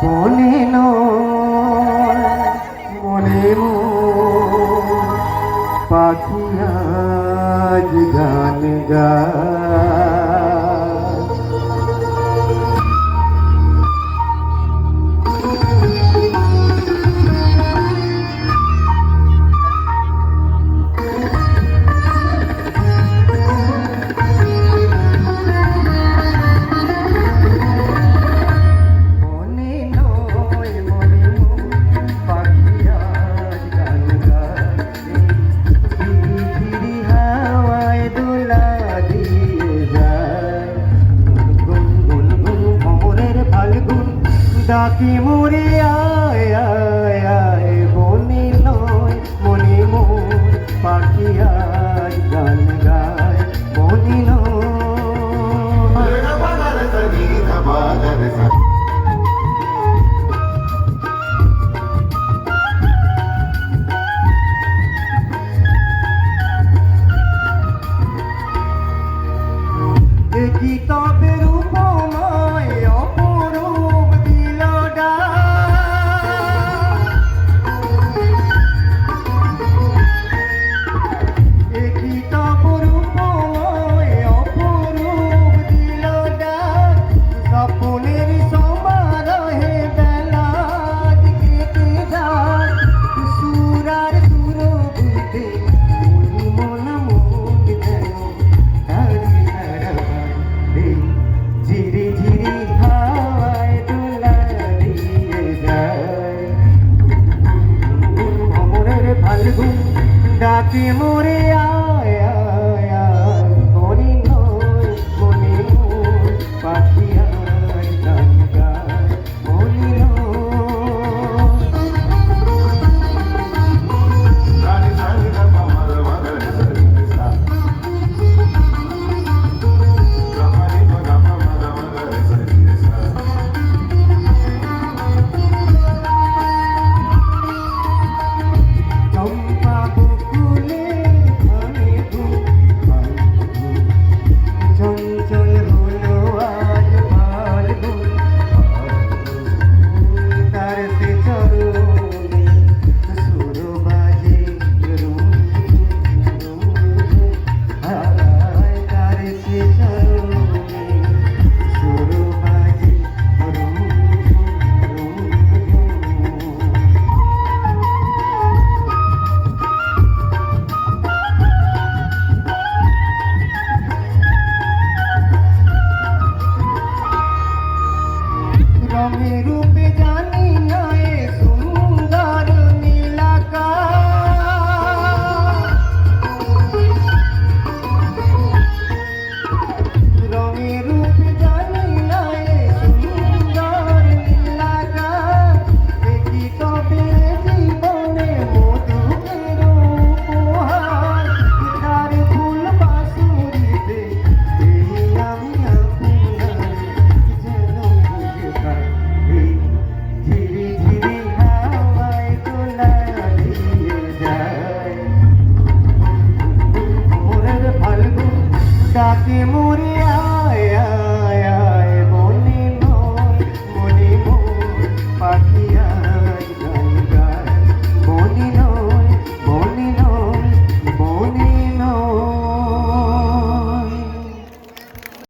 মনে নয় মনে পাখি আজ গান গায়। ডাকি মোরে আয় আয় আয় বনে নয় মনে মোর পাখি আজ গান গায়। বনে দেখি তবে রূপময় অপরূপ দিল দেখি তব রূপময় অপরূপ দিল স্বপ্নের সমারোহে বেলা কেটে যায় সুরার সুরভিতে মন মুখ যেন ঝিরি ঝিরি হাওয়ায় দোলা দিয়ে যায়। ভ্রমণের ফাল্গুন ডাকে মোরে